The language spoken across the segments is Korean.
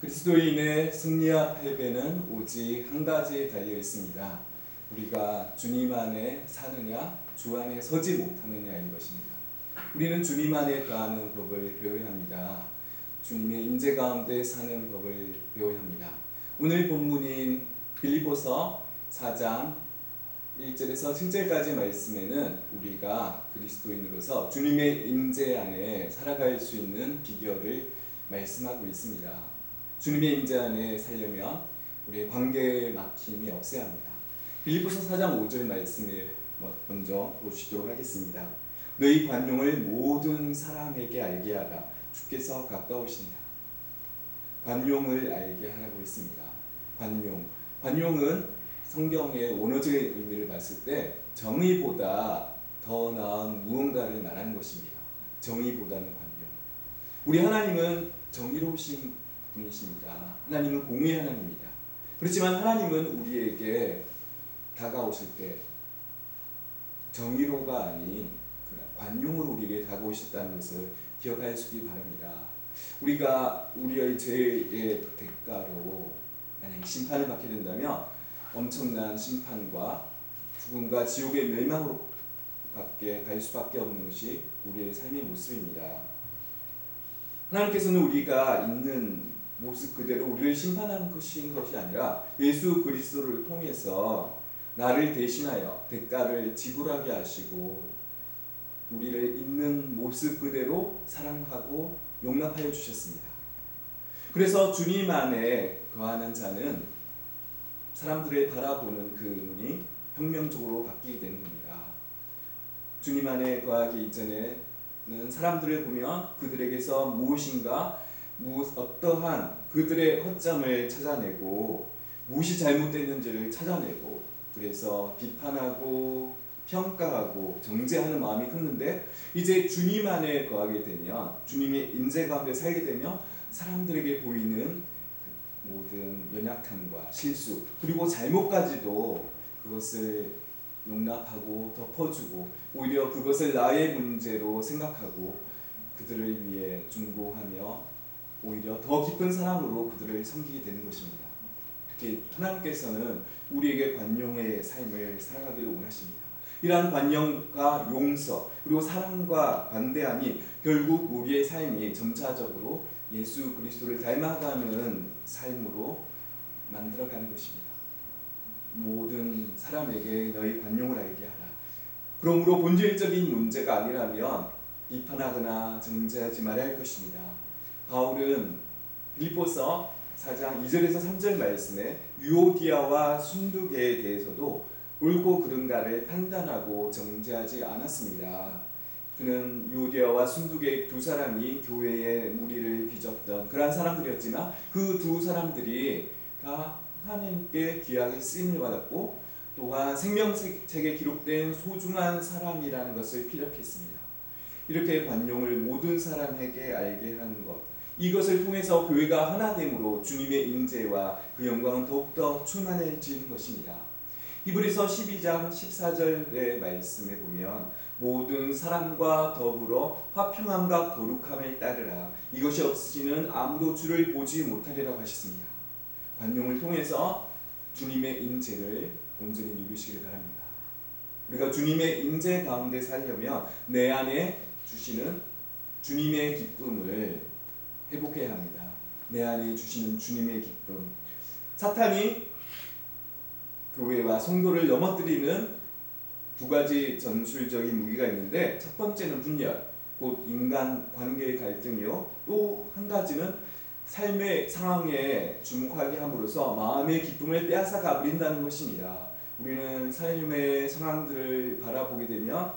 그리스도인의 승리와 패배는 오직 한 가지에 달려 있습니다. 우리가 주님 안에 사느냐, 주 안에 서지 못하느냐인 것입니다. 우리는 주님 안에 거하는 법을 배워야 합니다. 주님의 임재 가운데 사는 법을 배워야 합니다. 오늘 본문인 빌립보서 4장 1절에서 7절까지 말씀에는 우리가 그리스도인으로서 주님의 임재 안에 살아갈 수 있는 비결을 말씀하고 있습니다. 주님의 임재 안에 살려면 우리의 관계의 막힘이 없어야 합니다. 빌립보서 4장 5절 말씀을 먼저 보시도록 하겠습니다. 너희 관용을 모든 사람에게 알게 하라. 주께서 가까우시니라. 관용을 알게 하라고 했습니다. 관용은 성경의 원어적 의미를 봤을 때 정의보다 더 나은 무언가를 말하는 것입니다. 정의보다는 관용. 우리 하나님은 정의로우신 분이십니다. 하나님은 공의의 하나님입니다. 그렇지만 하나님은 우리에게 다가오실 때 정의로가 아닌 관용으로 우리에게 다가오셨다는 것을 기억하시기 바랍니다. 우리가 우리의 죄의 대가로 만약 심판을 받게 된다면 엄청난 심판과 죽음과 지옥의 멸망으로 갈 수밖에 없는 것이 우리의 삶의 모습입니다. 하나님께서는 우리가 있는 모습 그대로 우리를 심판하는 것이 아니라 예수 그리스도를 통해서 나를 대신하여 대가를 지불하게 하시고 우리를 있는 모습 그대로 사랑하고 용납하여 주셨습니다. 그래서 주님 안에 거하는 자는 사람들을 바라보는 그 눈이 혁명적으로 바뀌게 되는 겁니다. 주님 안에 거하기 이전에는 사람들을 보면 그들에게서 무엇인가 어떠한 그들의 허점을 찾아내고 무엇이 잘못됐는지를 찾아내고 그래서 비판하고 평가하고 정죄하는 마음이 컸는데 이제 주님 안에 거하게 되면 주님의 임재 가운데 살게 되면 사람들에게 보이는 모든 연약함과 실수 그리고 잘못까지도 그것을 용납하고 덮어주고 오히려 그것을 나의 문제로 생각하고 그들을 위해 중보하며 오히려 더 깊은 사랑으로 그들을 섬기게 되는 것입니다. 특히 하나님께서는 우리에게 관용의 삶을 살아가기를 원하십니다. 이러한 관용과 용서 그리고 사랑과 관대함이 결국 우리의 삶이 점차적으로 예수 그리스도를 닮아가는 삶으로 만들어가는 것입니다. 모든 사람에게 너희 관용을 알게 하라. 그러므로 본질적인 문제가 아니라면 비판하거나 정죄하지 말아야 할 것입니다. 바울은 빌립보서 4장 2절에서 3절 말씀에 유오디아와 순두계에 대해서도 옳고 그른가를 판단하고 정죄하지 않았습니다. 그는 유오디아와 순두계 두 사람이 교회의 무리를 빚었던 그러한 사람들이었지만 그 두 사람들이 다 하나님께 귀하게 쓰임을 받았고 또한 생명책에 기록된 소중한 사람이라는 것을 피력했습니다. 이렇게 관용을 모든 사람에게 알게 하는 것 이것을 통해서 교회가 하나됨으로 주님의 임재와 그 영광은 더욱더 충만해지는 것입니다. 히브리서 12장 14절의 말씀에 보면 모든 사람과 더불어 화평함과 거룩함을 따르라. 이것이 없으시는 아무도 주를 보지 못하리라고 하셨습니다. 관용을 통해서 주님의 임재를 온전히 누리시길 바랍니다. 우리가 주님의 임재 가운데 살려면 내 안에 주시는 주님의 기쁨을 회복해야 합니다. 내 안에 주시는 주님의 기쁨. 사탄이 교회와 성도를 넘어뜨리는 두 가지 전술적인 무기가 있는데 첫 번째는 분열, 곧 인간 관계의 갈등이요. 또 한 가지는 삶의 상황에 주목하게 함으로써 마음의 기쁨을 빼앗아 가버린다는 것입니다. 우리는 삶의 상황들을 바라보게 되면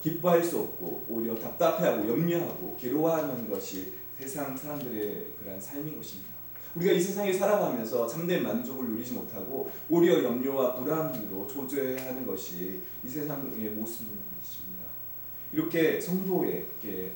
기뻐할 수 없고 오히려 답답해하고 염려하고 괴로워하는 것이 세상 사람들의 그런 삶인 것입니다. 우리가 이 세상에 살아가면서 참된 만족을 누리지 못하고 오히려 염려와 불안으로 초조해하는 것이 이 세상의 모습인 것입니다. 이렇게 성도에게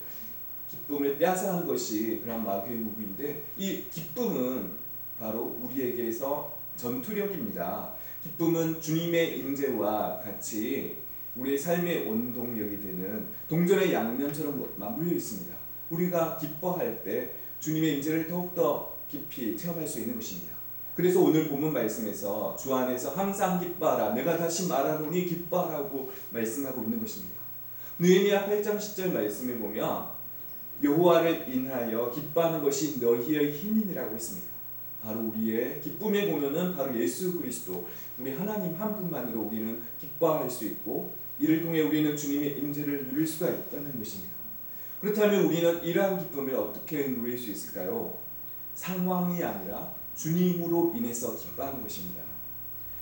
기쁨을 빼앗아가는 것이 그런 마귀의 무기인데 이 기쁨은 바로 우리에게서 전투력입니다. 기쁨은 주님의 임재와 같이 우리의 삶의 원동력이 되는 동전의 양면처럼 맞물려 있습니다. 우리가 기뻐할 때 주님의 임재를 더욱더 깊이 체험할 수 있는 것입니다. 그래서 오늘 본문 말씀에서 주 안에서 항상 기뻐하라, 내가 다시 말하노니 기뻐하라고 말씀하고 있는 것입니다. 느헤미야 8장 10절 말씀을 보면 여호와를 인하여 기뻐하는 것이 너희의 힘이니라고 했습니다. 바로 우리의 기쁨의 본원은 바로 예수 그리스도, 우리 하나님 한 분만으로 우리는 기뻐할 수 있고, 이를 통해 우리는 주님의 임재를 누릴 수가 있다는 것입니다. 그렇다면 우리는 이러한 기쁨을 어떻게 누릴 수 있을까요? 상황이 아니라 주님으로 인해서 기뻐하는 것입니다.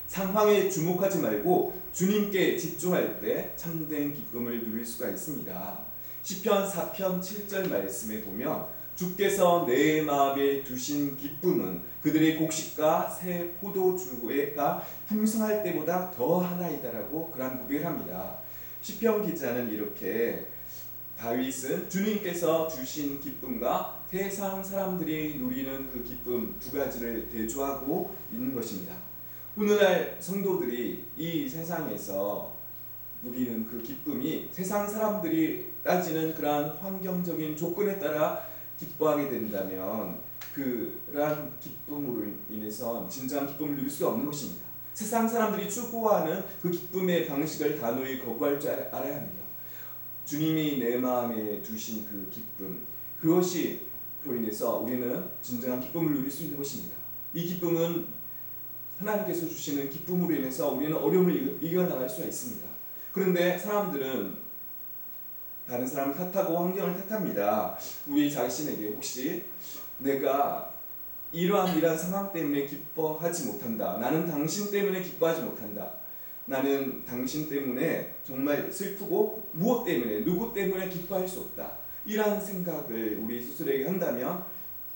상황에 주목하지 말고 주님께 집중할 때 참된 기쁨을 누릴 수가 있습니다. 시편 4편 7절 말씀에 보면 주께서 내 마음에 두신 기쁨은 그들의 곡식과 새 포도주가 풍성할 때보다 더하나이다라고 그런 고백을 합니다. 시편 기자는 이렇게, 다윗은 주님께서 주신 기쁨과 세상 사람들이 누리는 그 기쁨 두 가지를 대조하고 있는 것입니다. 오늘날 성도들이 이 세상에서 누리는 그 기쁨이 세상 사람들이 따지는 그러한 환경적인 조건에 따라 기뻐하게 된다면 그러한 기쁨으로 인해서 진정한 기쁨을 누릴 수가 없는 것입니다. 세상 사람들이 추구하는 그 기쁨의 방식을 단호히 거부할 줄 알아야 합니다. 주님이 내 마음에 두신 그 기쁨, 그것이로 인해서 우리는 진정한 기쁨을 누릴 수 있는 것입니다. 이 기쁨은 하나님께서 주시는 기쁨으로 인해서 우리는 어려움을 이겨나갈 수가 있습니다. 그런데 사람들은 다른 사람을 탓하고 환경을 탓합니다. 우리 자신에게 혹시 내가 이러한 상황 때문에 기뻐하지 못한다, 나는 당신 때문에 기뻐하지 못한다, 나는 당신 때문에 정말 슬프고 무엇 때문에, 누구 때문에 기뻐할 수 없다, 이러한 생각을 우리 스스로에게 한다면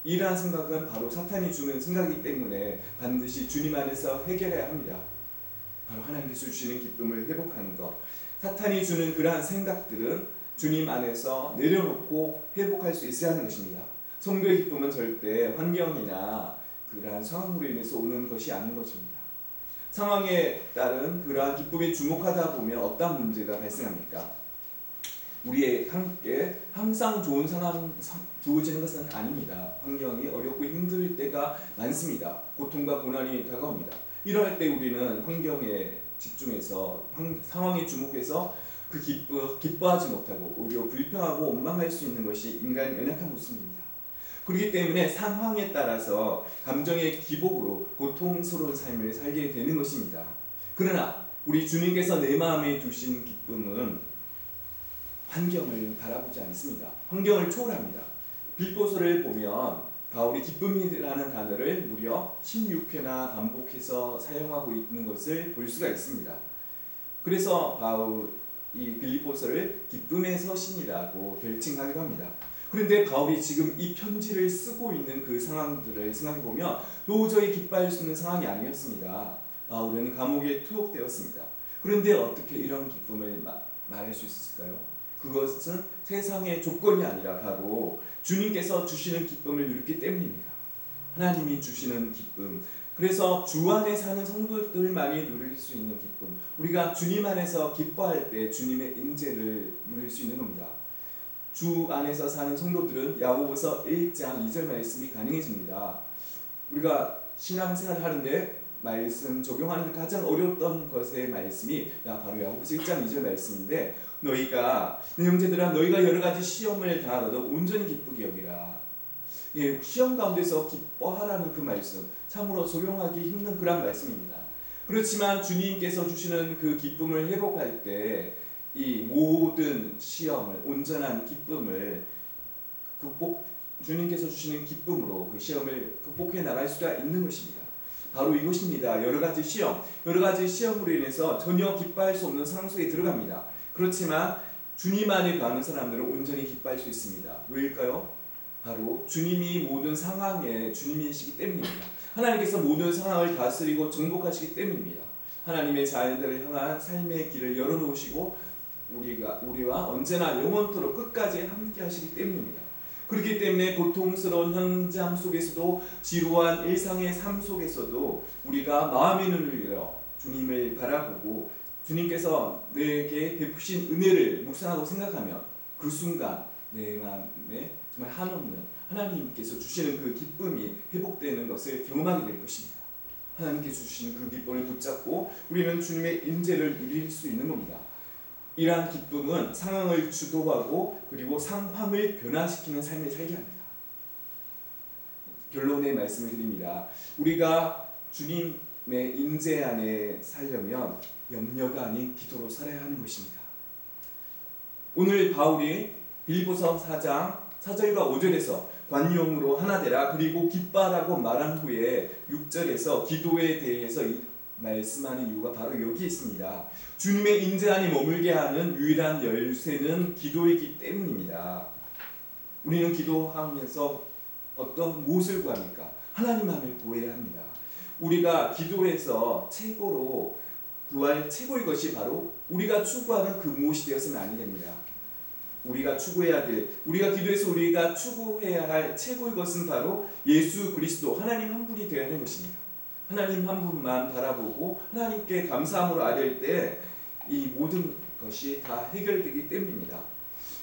이러한 생각은 바로 사탄이 주는 생각이기 때문에 반드시 주님 안에서 해결해야 합니다. 바로 하나님께서 주시는 기쁨을 회복하는 것, 사탄이 주는 그러한 생각들은 주님 안에서 내려놓고 회복할 수 있어야 하는 것입니다. 성도의 기쁨은 절대 환경이나 그러한 상황으로 인해서 오는 것이 아닌 것입니다. 상황에 따른 그러한 기쁨에 주목하다 보면 어떤 문제가 발생합니까? 우리의 함께 항상 좋은 상황 주어지는 것은 아닙니다. 환경이 어렵고 힘들 때가 많습니다. 고통과 고난이 다가옵니다. 이럴 때 우리는 환경에 집중해서 상황에 주목해서 기뻐하지 못하고 오히려 불평하고 원망할 수 있는 것이 인간의 연약한 모습입니다. 그렇기 때문에 상황에 따라서 감정의 기복으로 고통스러운 삶을 살게 되는 것입니다. 그러나 우리 주님께서 내 마음에 두신 기쁨은 환경을 바라보지 않습니다. 환경을 초월합니다. 빌보서를 보면 바울이 기쁨이라는 단어를 무려 16회나 반복해서 사용하고 있는 것을 볼 수가 있습니다. 그래서 바울 이 빌립보서를 기쁨의 서신이라고 별칭하기도 합니다. 그런데 바울이 지금 이 편지를 쓰고 있는 그 상황들을 생각해보면 도저히 기뻐할 수 있는 상황이 아니었습니다. 바울은 감옥에 투옥되었습니다. 그런데 어떻게 이런 기쁨을 말할 수 있을까요? 그것은 세상의 조건이 아니라 바로 주님께서 주시는 기쁨을 누렸기 때문입니다. 하나님이 주시는 기쁨, 그래서 주 안에 사는 성도들만이 누릴 수 있는 기쁨, 우리가 주님 안에서 기뻐할 때 주님의 임재를 누릴 수 있는 겁니다. 주 안에서 사는 성도들은 야고보서 1장 2절 말씀이 가능해집니다. 우리가 신앙생활을 하는데 말씀 적용하는 가장 어려웠던 것의 말씀이 바로 야고보서 1장 2절 말씀인데, 너희가 내 형제들아 너희가 여러 가지 시험을 당하더라도 온전히 기쁘게 여기라. 시험 가운데서 기뻐하라는 그 말씀, 참으로 적용하기 힘든 그런 말씀입니다. 그렇지만 주님께서 주시는 그 기쁨을 회복할 때 이 모든 시험을, 온전한 기쁨을 주님께서 주시는 기쁨으로 그 시험을 극복해 나갈 수가 있는 것입니다. 바로 이것입니다. 여러 가지 시험으로 인해서 전혀 기뻐할 수 없는 상황 속에 들어갑니다. 그렇지만 주님 안에 가는 사람들은 온전히 기뻐할 수 있습니다. 왜일까요? 바로 주님이 모든 상황에 주님이시기 때문입니다. 하나님께서 모든 상황을 다스리고 정복하시기 때문입니다. 하나님의 자녀들을 향한 삶의 길을 열어놓으시고 우리와 언제나 영원토록 끝까지 함께 하시기 때문입니다. 그렇기 때문에 고통스러운 현장 속에서도, 지루한 일상의 삶 속에서도 우리가 마음의 눈을 열어 주님을 바라보고 주님께서 내게 베푸신 은혜를 묵상하고 생각하면 그 순간 내 마음에 정말 한없는 하나님께서 주시는 그 기쁨이 회복되는 것을 경험하게 될 것입니다. 하나님께서 주신 그 기쁨을 붙잡고 우리는 주님의 임재를 누릴 수 있는 겁니다. 이러한 기쁨은 상황을 주도하고 그리고 상황을 변화시키는 삶을 살게 합니다. 결론의 말씀을 드립니다. 우리가 주님의 임재 안에 살려면 염려가 아닌 기도로 살아야 하는 것입니다. 오늘 바울이 빌립보서 4장 4절과 5절에서 관용으로 하나 되라 그리고 기뻐하라고 말한 후에 6절에서 기도에 대해서 말씀하는 이유가 바로 여기 있습니다. 주님의 임재 안에 머물게 하는 유일한 열쇠는 기도이기 때문입니다. 우리는 기도하면서 무엇을 구합니까? 하나님만을 구해야 합니다. 우리가 기도에서 최고로 구할 최고의 것이 바로 우리가 추구하는 그 무엇이 되어서는 아니 됩니다. 우리가 기도해서 우리가 추구해야 할 최고의 것은 바로 예수 그리스도 하나님 한 분이 되어야 하는 것입니다. 하나님 한 분만 바라보고 하나님께 감사함으로 아뢰을 때 이 모든 것이 다 해결되기 때문입니다.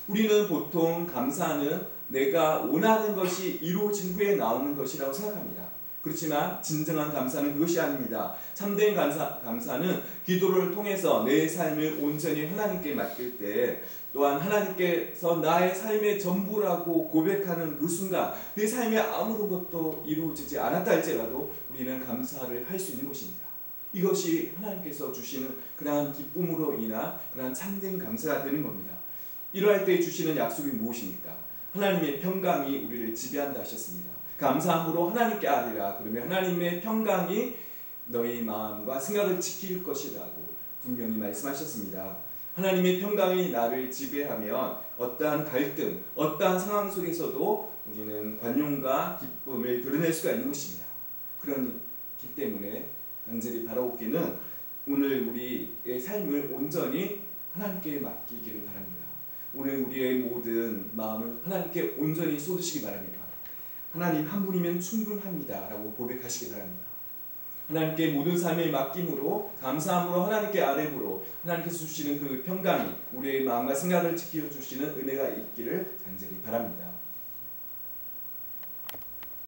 우리는 보통 감사는 내가 원하는 것이 이루어진 후에 나오는 것이라고 생각합니다. 그렇지만 진정한 감사는 그것이 아닙니다. 참된 감사는 기도를 통해서 내 삶을 온전히 하나님께 맡길 때 또한 하나님께서 나의 삶의 전부라고 고백하는 그 순간 내 삶에 아무런 것도 이루어지지 않았다 할지라도 우리는 감사를 할 수 있는 것입니다. 이것이 하나님께서 주시는 그러한 기쁨으로 인한 그러한 참된 감사가 되는 겁니다. 이러할 때 주시는 약속이 무엇입니까? 하나님의 평강이 우리를 지배한다 하셨습니다. 감사함으로 하나님께 아뢰라. 그러면 하나님의 평강이 너희 마음과 생각을 지킬 것이라고 분명히 말씀하셨습니다. 하나님의 평강이 나를 지배하면 어떠한 갈등, 어떠한 상황 속에서도 우리는 관용과 기쁨을 드러낼 수가 있는 것입니다. 그렇기 때문에 간절히 바라옵기는 오늘 우리의 삶을 온전히 하나님께 맡기기를 바랍니다. 오늘 우리의 모든 마음을 하나님께 온전히 쏟으시기 바랍니다. 하나님 한 분이면 충분합니다 라고 고백하시기 바랍니다. 하나님께 모든 삶을 맡김으로 감사함으로 하나님께 아뢰므로 하나님께서 주시는 그 평강이 우리의 마음과 생각을 지켜주시는 은혜가 있기를 간절히 바랍니다.